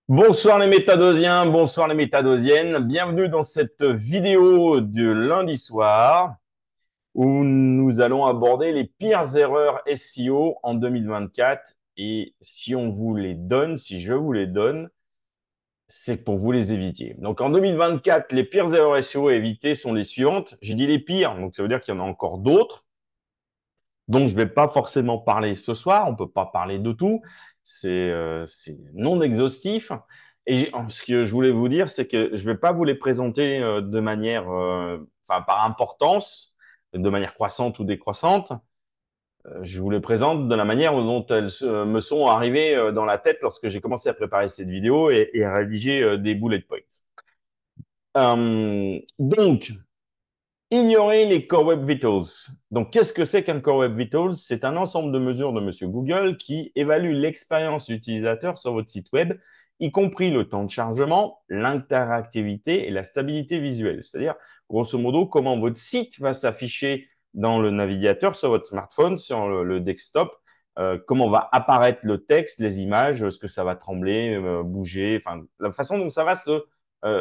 Bonsoir les métadosiens, bonsoir les métadosiennes. Bienvenue dans cette vidéo du lundi soir où nous allons aborder les pires erreurs SEO en 2024. Et si on vous les donne, si je vous les donne, c'est pour vous les éviter. Donc en 2024, les pires erreurs SEO à éviter sont les suivantes. J'ai dit les pires, donc ça veut dire qu'il y en a encore d'autres. Donc je ne vais pas forcément parler ce soir, on ne peut pas parler de tout, c'est non exhaustif. Et ce que je voulais vous dire, c'est que je ne vais pas vous les présenter de manière, enfin par importance, de manière croissante ou décroissante. Je vous les présente de la manière dont elles me sont arrivées dans la tête lorsque j'ai commencé à préparer cette vidéo et à rédiger des bullet points. Donc, ignorer les Core Web Vitals. Donc, qu'est-ce que c'est qu'un Core Web Vitals? C'est un ensemble de mesures de Monsieur Google qui évalue l'expérience utilisateur sur votre site web, y compris le temps de chargement, l'interactivité et la stabilité visuelle. C'est-à-dire, grosso modo, comment votre site va s'afficher dans le navigateur sur votre smartphone, sur le desktop, comment va apparaître le texte, les images, ce que ça va trembler, bouger, enfin, la façon dont ça va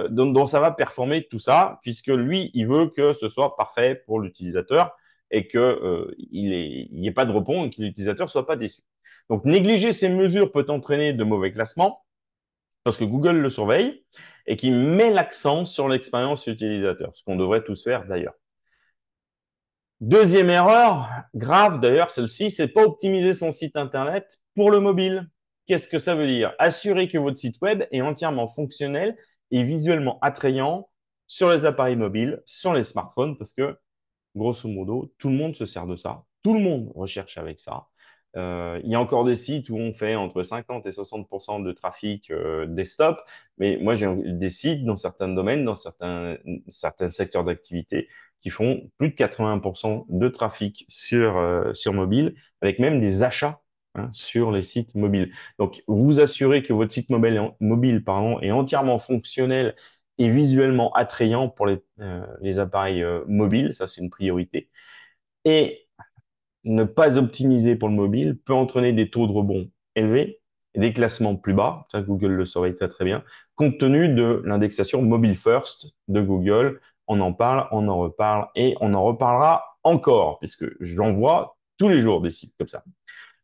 dont ça va performer tout ça, puisque lui, il veut que ce soit parfait pour l'utilisateur et qu'il n'y ait pas de rebond et que l'utilisateur ne soit pas déçu. Donc, négliger ces mesures peut entraîner de mauvais classements parce que Google le surveille et qui met l'accent sur l'expérience utilisateur, ce qu'on devrait tous faire d'ailleurs. Deuxième erreur, grave d'ailleurs, celle-ci, c'est pas optimiser son site internet pour le mobile. Qu'est-ce que ça veut dire? Assurer que votre site web est entièrement fonctionnel et visuellement attrayant sur les appareils mobiles, sur les smartphones, parce que grosso modo, tout le monde se sert de ça. Tout le monde recherche avec ça. Il y a encore des sites où on fait entre 50 et 60% de trafic desktop, mais moi j'ai des sites dans certains domaines, dans certains secteurs d'activité qui font plus de 80% de trafic sur mobile, avec même des achats sur les sites mobiles. Donc, vous assurez que votre site mobile pardon, est entièrement fonctionnel et visuellement attrayant pour les appareils mobiles, ça c'est une priorité. Et ne pas optimiser pour le mobile peut entraîner des taux de rebond élevés et des classements plus bas, ça Google le saurait très très bien, compte tenu de l'indexation mobile first de Google. On en parle, on en reparle et on en reparlera encore, puisque je l'envoie tous les jours des sites comme ça.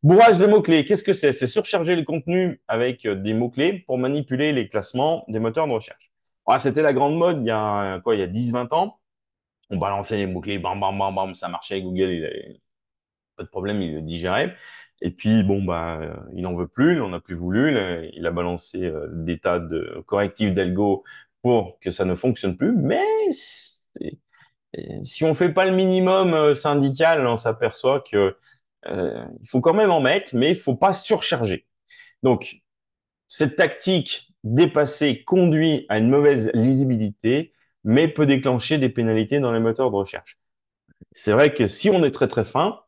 Bourrage de mots-clés, qu'est-ce que c'est? C'est surcharger le contenu avec des mots-clés pour manipuler les classements des moteurs de recherche. Ah, c'était la grande mode il y a quoi, il y a 10-20 ans. On balançait les mots-clés, bam, bam, bam, bam, ça marchait. Google, il avait pas de problème, il le digérait. Et puis, bon, bah, il n'en veut plus, il n'en a plus voulu. Il a balancé des tas de correctifs d'algo pour que ça ne fonctionne plus. Mais si on fait pas le minimum syndical, on s'aperçoit que il faut quand même en mettre, mais il faut pas surcharger. Donc, cette tactique dépassée conduit à une mauvaise lisibilité, mais peut déclencher des pénalités dans les moteurs de recherche. C'est vrai que si on est très très fin,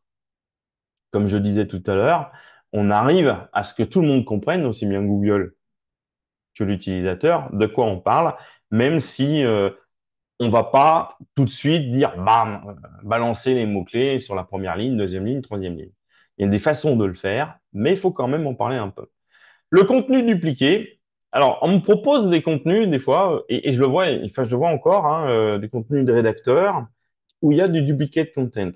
comme je disais tout à l'heure, on arrive à ce que tout le monde comprenne, aussi bien Google que l'utilisateur, de quoi on parle, même si on va pas tout de suite dire bam, balancer les mots-clés sur la première ligne, deuxième ligne, troisième ligne. Il y a des façons de le faire, mais il faut quand même en parler un peu. Le contenu dupliqué. Alors, on me propose des contenus des fois, et je le vois, enfin, je le vois encore, hein, des contenus de rédacteurs où il y a du duplicate content.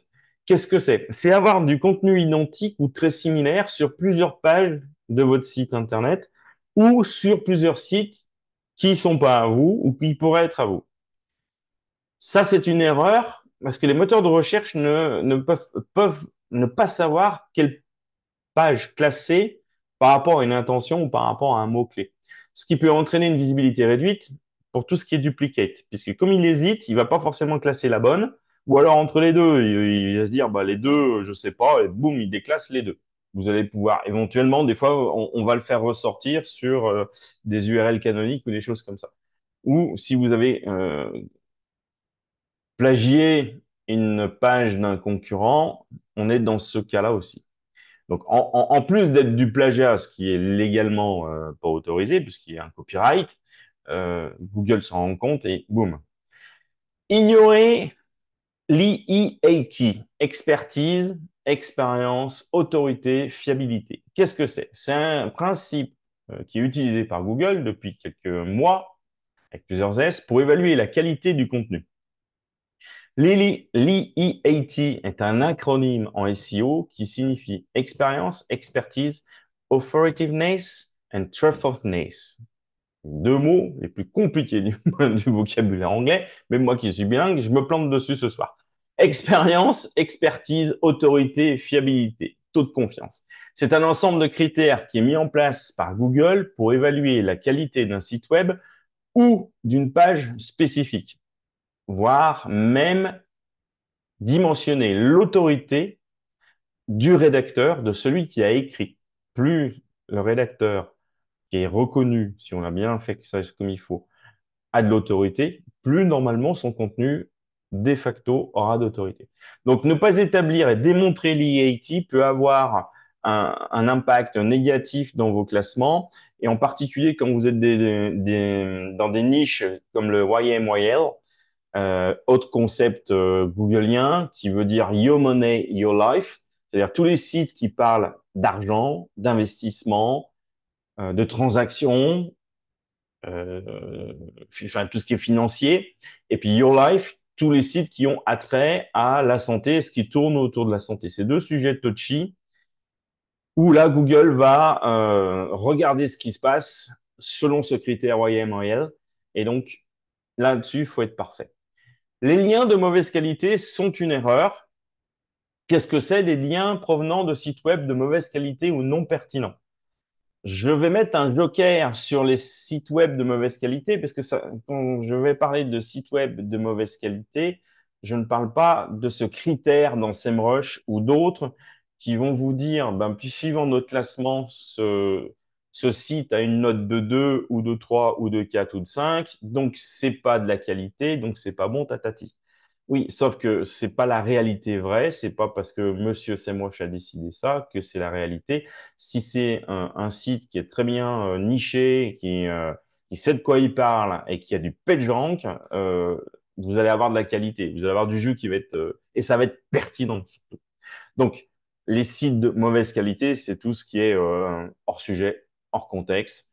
Qu'est-ce que c'est? C'est avoir du contenu identique ou très similaire sur plusieurs pages de votre site internet ou sur plusieurs sites qui sont pas à vous ou qui pourraient être à vous. Ça, c'est une erreur parce que les moteurs de recherche ne peuvent ne pas savoir quelle page classée par rapport à une intention ou par rapport à un mot-clé. Ce qui peut entraîner une visibilité réduite pour tout ce qui est duplicate, puisque comme il hésite, il va pas forcément classer la bonne, ou alors entre les deux, il va se dire, bah, les deux, je sais pas, et boum, il déclasse les deux. Vous allez pouvoir, éventuellement, des fois, on va le faire ressortir sur des URL canoniques ou des choses comme ça. Ou si vous avez plagié une page d'un concurrent, on est dans ce cas-là aussi. Donc, en plus d'être du plagiat, ce qui est légalement pas autorisé, puisqu'il y a un copyright, Google s'en rend compte et boum. Ignorer l'EEAT, expertise, expérience, autorité, fiabilité. Qu'est-ce que c'est? C'est un principe qui est utilisé par Google depuis quelques mois, avec plusieurs S, pour évaluer la qualité du contenu. L'EAT est un acronyme en SEO qui signifie expérience, expertise, authoritativeness and trustworthiness. Deux mots les plus compliqués du vocabulaire anglais, même moi qui suis bilingue, je me plante dessus ce soir. Expérience, expertise, autorité, fiabilité, taux de confiance. C'est un ensemble de critères qui est mis en place par Google pour évaluer la qualité d'un site web ou d'une page spécifique, voire même dimensionner l'autorité du rédacteur, de celui qui a écrit. Plus le rédacteur qui est reconnu, si on a bien fait ça comme il faut, a de l'autorité, plus normalement son contenu de facto aura d'autorité. Donc ne pas établir et démontrer l'EAT peut avoir un impact négatif dans vos classements, et en particulier quand vous êtes dans des niches comme le YMYL, autre concept googlien qui veut dire Your Money, Your Life, c'est-à-dire tous les sites qui parlent d'argent, d'investissement, de transactions, enfin tout ce qui est financier, et puis Your Life, tous les sites qui ont attrait à la santé, ce qui tourne autour de la santé. C'est deux sujets touchy où là, Google va regarder ce qui se passe selon ce critère YMRL, et donc là-dessus, il faut être parfait. Les liens de mauvaise qualité sont une erreur. Qu'est-ce que c'est des liens provenant de sites web de mauvaise qualité ou non pertinents? Je vais mettre un joker sur les sites web de mauvaise qualité parce que ça, quand je vais parler de sites web de mauvaise qualité, je ne parle pas de ce critère dans SEMrush ou d'autres qui vont vous dire, ben, puis suivant notre classement, ce site a une note de 2 ou de 3 ou de 4 ou de 5, donc c'est pas de la qualité, donc c'est pas bon, tatati. Oui, sauf que c'est pas la réalité vraie, c'est pas parce que Monsieur Semrush a décidé ça que c'est la réalité. Si c'est un site qui est très bien niché, qui sait de quoi il parle et qui a du PageRank, vous allez avoir de la qualité, vous allez avoir du jus qui va être et ça va être pertinent surtout. Donc, les sites de mauvaise qualité, c'est tout ce qui est hors sujet, hors contexte,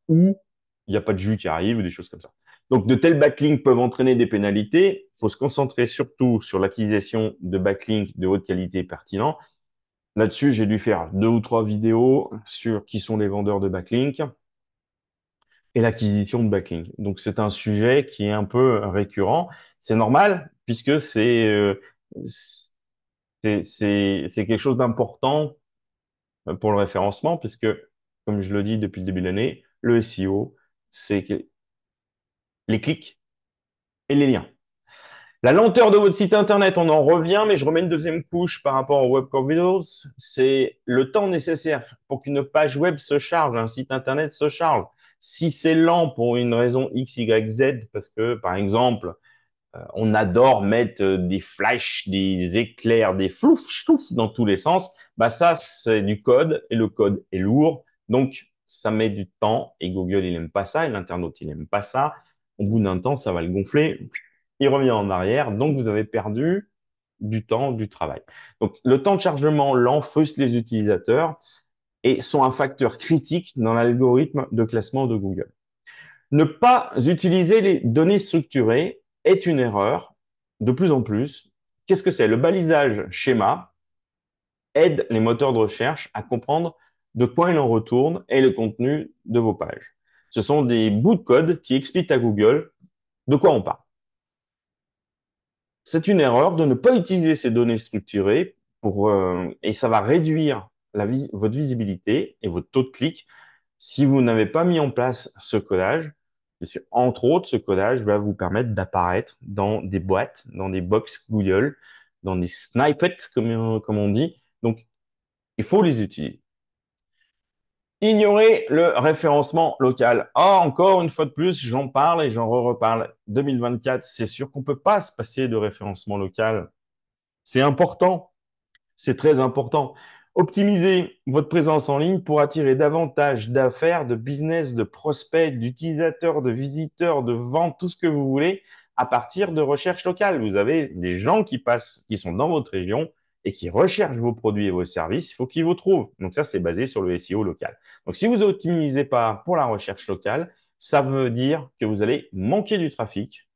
où il n'y a pas de jus qui arrive ou des choses comme ça. Donc, de tels backlinks peuvent entraîner des pénalités. Il faut se concentrer surtout sur l'acquisition de backlinks de haute qualité pertinents. Là-dessus, j'ai dû faire 2 ou 3 vidéos sur qui sont les vendeurs de backlinks et l'acquisition de backlinks. Donc, c'est un sujet qui est un peu récurrent. C'est normal puisque c'est quelque chose d'important pour le référencement, puisque, comme je le dis depuis le début de l'année, le SEO, c'est les clics et les liens. La lenteur de votre site internet, on en revient, mais je remets une deuxième couche par rapport au Web Core Vitals. C'est le temps nécessaire pour qu'une page web se charge, un site internet se charge. Si c'est lent pour une raison X, Y, Z, parce que, par exemple, on adore mettre des flashs, des éclairs, des flouf, chouf dans tous les sens. Bah ça, c'est du code et le code est lourd. Donc, ça met du temps et Google, il aime pas ça et l'internaute, il aime pas ça. Au bout d'un temps, ça va le gonfler. Il revient en arrière. Donc, vous avez perdu du temps, du travail. Donc, le temps de chargement lent frustre les utilisateurs et sont un facteur critique dans l'algorithme de classement de Google. Ne pas utiliser les données structurées est une erreur de plus en plus. Qu'est-ce que c'est? Le balisage schéma aide les moteurs de recherche à comprendre de quoi il en retourne et le contenu de vos pages. Ce sont des bouts de code qui expliquent à Google de quoi on parle. C'est une erreur de ne pas utiliser ces données structurées et ça va réduire votre visibilité et votre taux de clic si vous n'avez pas mis en place ce codage. Entre autres, ce codage va vous permettre d'apparaître dans des boîtes, dans des box Google, dans des snippets, comme on dit. Donc, il faut les utiliser. Ignorer le référencement local. Ah, encore une fois de plus, j'en parle et j'en reparle. 2024, c'est sûr qu'on ne peut pas se passer de référencement local. C'est important. C'est très important. Optimisez votre présence en ligne pour attirer davantage d'affaires, de business, de prospects, d'utilisateurs, de visiteurs, de ventes, tout ce que vous voulez à partir de recherches locales. Vous avez des gens qui passent, qui sont dans votre région et qui recherche vos produits et vos services, il faut qu'ils vous trouvent. Donc ça, c'est basé sur le SEO local. Donc si vous n'optimisez pas pour la recherche locale, ça veut dire que vous allez manquer du trafic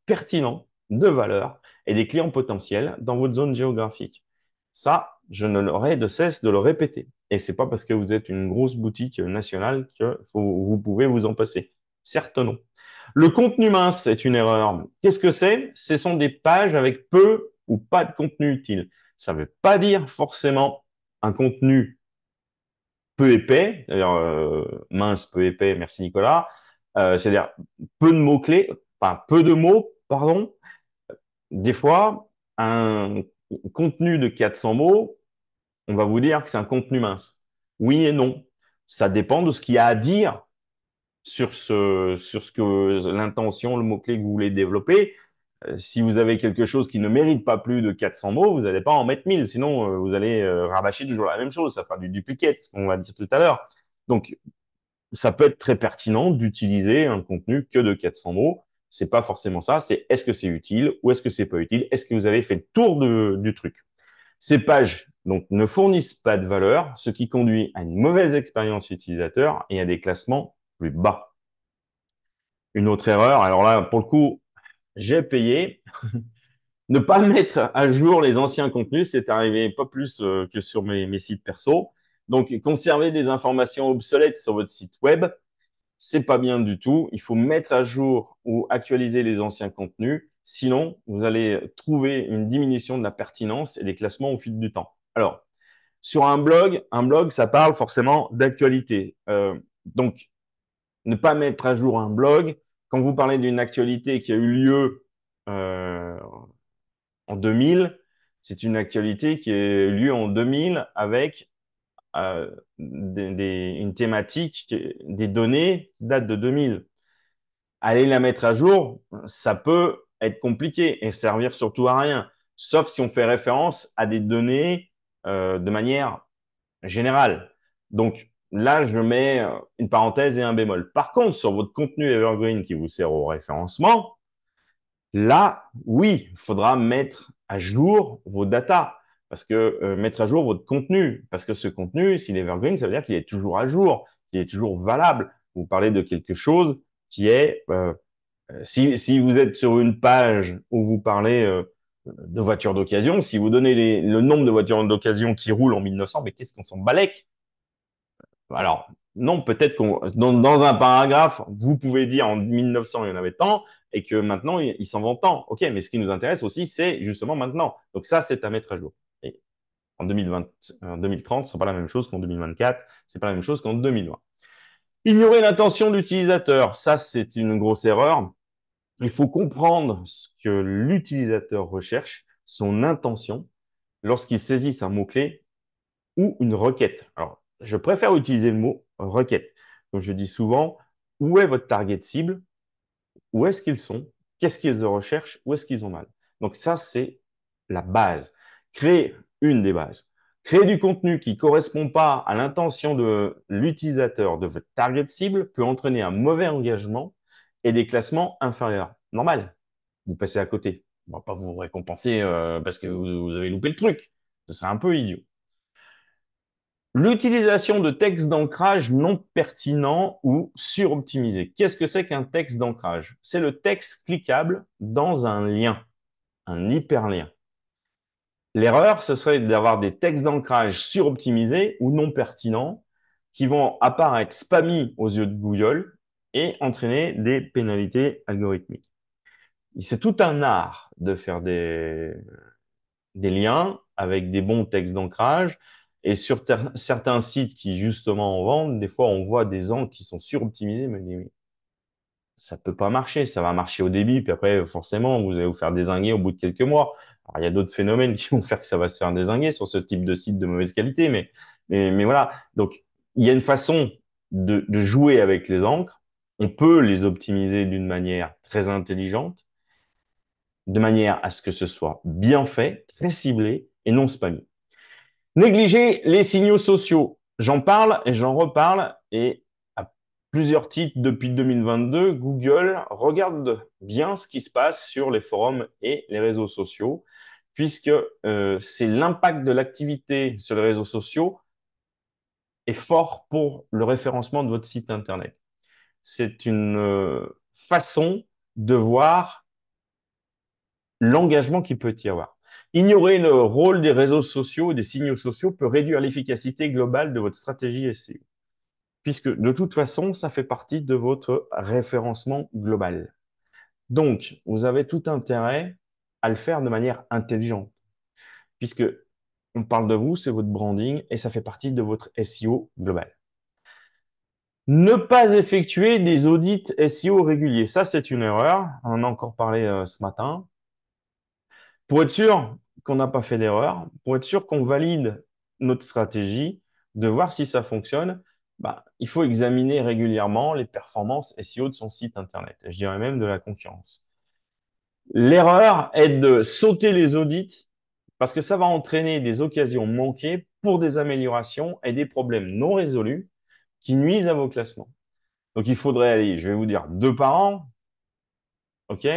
pertinent, de valeur et des clients potentiels dans votre zone géographique. Ça, je ne l'aurai de cesse de le répéter. Et c'est pas parce que vous êtes une grosse boutique nationale que vous pouvez vous en passer. Certes, non. Le contenu mince est une erreur. Qu'est-ce que c'est? Ce sont des pages avec peu ou pas de contenu utile. Ça ne veut pas dire forcément un contenu peu épais, d'ailleurs mince, peu épais, merci Nicolas, c'est-à-dire peu de mots-clés, enfin peu de mots, pardon. Des fois, un contenu de 400 mots, on va vous dire que c'est un contenu mince. Oui et non. Ça dépend de ce qu'il y a à dire sur ce que l'intention, le mot-clé que vous voulez développer. Si vous avez quelque chose qui ne mérite pas plus de 400 mots, vous n'allez pas en mettre 1000, sinon vous allez rabâcher toujours la même chose, ça fera du duplicate, ce qu'on va dire tout à l'heure. Donc, ça peut être très pertinent d'utiliser un contenu que de 400 mots. C'est pas forcément ça, c'est est-ce que c'est utile ou est-ce que c'est pas utile, est-ce que vous avez fait le tour du truc. Ces pages donc, ne fournissent pas de valeur, ce qui conduit à une mauvaise expérience utilisateur et à des classements plus bas. Une autre erreur, alors là, pour le coup, j'ai payé. Ne pas mettre à jour les anciens contenus, c'est arrivé pas plus que sur mes sites perso. Donc, conserver des informations obsolètes sur votre site web, c'est pas bien du tout. Il faut mettre à jour ou actualiser les anciens contenus. Sinon, vous allez trouver une diminution de la pertinence et des classements au fil du temps. Alors, sur un blog, ça parle forcément d'actualité. Donc, ne pas mettre à jour un blog, quand vous parlez d'une actualité qui a eu lieu en 2000, c'est une actualité qui a eu lieu en 2000 avec une thématique, des données qui datent de 2000. Aller la mettre à jour, ça peut être compliqué et servir surtout à rien, sauf si on fait référence à des données de manière générale. Donc là, je mets une parenthèse et un bémol. Par contre, sur votre contenu Evergreen qui vous sert au référencement, là, oui, il faudra mettre à jour vos datas. Parce que mettre à jour votre contenu, parce que ce contenu, s'il est evergreen, ça veut dire qu'il est toujours à jour, qu'il est toujours valable. Vous parlez de quelque chose qui est, si vous êtes sur une page où vous parlez de voitures d'occasion, si vous donnez le nombre de voitures d'occasion qui roulent en 1900, mais qu'est-ce qu'on s'en balèque? Alors, non, peut-être qu'on dans un paragraphe, vous pouvez dire en 1900, il y en avait tant, et que maintenant, il s'en vend tant. OK, mais ce qui nous intéresse aussi, c'est justement maintenant. Donc ça, c'est à mettre à jour. Et en 2020, en 2030, ce ne sera pas la même chose qu'en 2024, ce n'est pas la même chose qu'en 2020. Ignorer l'intention de l'utilisateur, ça, c'est une grosse erreur. Il faut comprendre ce que l'utilisateur recherche, son intention, lorsqu'il saisit un mot-clé ou une requête. Alors, je préfère utiliser le mot requête. Donc, je dis souvent, où est votre target cible? Où est-ce qu'ils sont? Qu'est-ce qu'ils recherchent? Où est-ce qu'ils ont mal? Donc, ça, c'est la base. Créer une des bases. Créer du contenu qui ne correspond pas à l'intention de l'utilisateur de votre target cible peut entraîner un mauvais engagement et des classements inférieurs. Normal, vous passez à côté. On ne va pas vous récompenser parce que vous avez loupé le truc. Ce serait un peu idiot. L'utilisation de textes d'ancrage non pertinents ou suroptimisés. Qu'est-ce que c'est qu'un texte d'ancrage? C'est le texte cliquable dans un lien, un hyperlien. L'erreur, ce serait d'avoir des textes d'ancrage suroptimisés ou non pertinents qui vont apparaître spammy aux yeux de Google et entraîner des pénalités algorithmiques. C'est tout un art de faire des liens avec des bons textes d'ancrage. Et sur certains sites qui justement en vendent, des fois on voit des angles qui sont suroptimisés, mais ça peut pas marcher. Ça va marcher au début, puis après forcément vous allez vous faire dézinguer au bout de quelques mois. Alors, il y a d'autres phénomènes qui vont faire que ça va se faire dézinguer sur ce type de site de mauvaise qualité, mais voilà. Donc il y a une façon de jouer avec les encres. On peut les optimiser d'une manière très intelligente, de manière à ce que ce soit bien fait, très ciblé et non spammé. Négliger les signaux sociaux. J'en parle et j'en reparle et à plusieurs titres depuis 2022, Google regarde bien ce qui se passe sur les forums et les réseaux sociaux, puisque c'est l'impact de l'activité sur les réseaux sociaux est fort pour le référencement de votre site Internet. C'est une façon de voir l'engagement qu'il peut y avoir. Ignorer le rôle des réseaux sociaux et des signaux sociaux peut réduire l'efficacité globale de votre stratégie SEO, puisque de toute façon, ça fait partie de votre référencement global. Donc, vous avez tout intérêt à le faire de manière intelligente, puisque on parle de vous, c'est votre branding et ça fait partie de votre SEO global. Ne pas effectuer des audits SEO réguliers, ça c'est une erreur. On en a encore parlé ce matin. Pour être sûr qu'on n'a pas fait d'erreur, pour être sûr qu'on valide notre stratégie, de voir si ça fonctionne, il faut examiner régulièrement les performances SEO de son site Internet, je dirais même de la concurrence. L'erreur est de sauter les audits parce que ça va entraîner des occasions manquées pour des améliorations et des problèmes non résolus qui nuisent à vos classements. Donc, il faudrait aller, je vais vous dire, 2 par an, OK?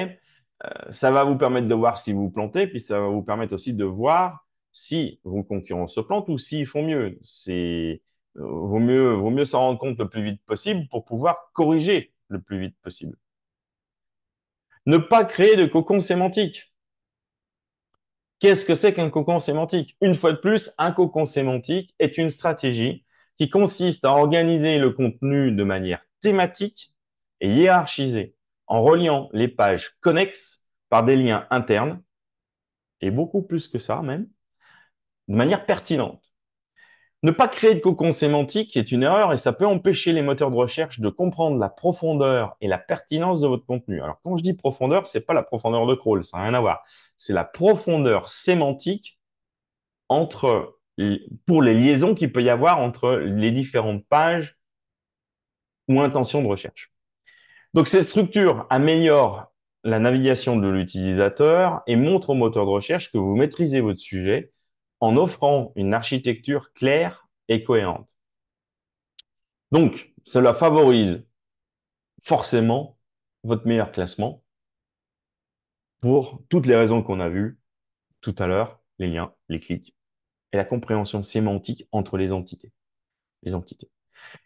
Ça va vous permettre de voir si vous vous plantez, puis ça va vous permettre aussi de voir si vos concurrents se plantent ou s'ils font mieux. Vaut mieux s'en rendre compte le plus vite possible pour pouvoir corriger le plus vite possible. Ne pas créer de cocon sémantique. Qu'est-ce que c'est qu'un cocon sémantique? Une fois de plus, un cocon sémantique est une stratégie qui consiste à organiser le contenu de manière thématique et hiérarchisée, en reliant les pages connexes par des liens internes, et beaucoup plus que ça même, de manière pertinente. Ne pas créer de cocon sémantique est une erreur et ça peut empêcher les moteurs de recherche de comprendre la profondeur et la pertinence de votre contenu. Alors, quand je dis profondeur, c'est pas la profondeur de crawl, ça n'a rien à voir. C'est la profondeur sémantique pour les liaisons qu'il peut y avoir entre les différentes pages ou intentions de recherche. Donc, cette structure améliore la navigation de l'utilisateur et montre au moteur de recherche que vous maîtrisez votre sujet en offrant une architecture claire et cohérente. Donc, cela favorise forcément votre meilleur classement pour toutes les raisons qu'on a vues tout à l'heure, les liens, les clics et la compréhension sémantique entre les entités.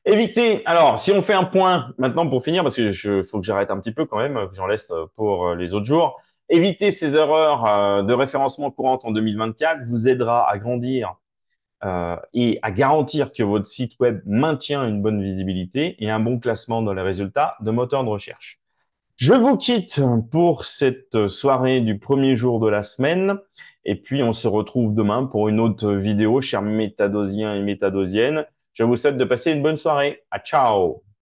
Éviter, alors, si on fait un point maintenant pour finir, parce que faut que j'arrête un petit peu quand même, que j'en laisse pour les autres jours. Éviter ces erreurs de référencement courantes en 2024 vous aidera à grandir et à garantir que votre site web maintient une bonne visibilité et un bon classement dans les résultats de moteurs de recherche. Je vous quitte pour cette soirée du premier jour de la semaine. Et puis, on se retrouve demain pour une autre vidéo, chers métadosiens et métadosiennes. Je vous souhaite de passer une bonne soirée. À ciao!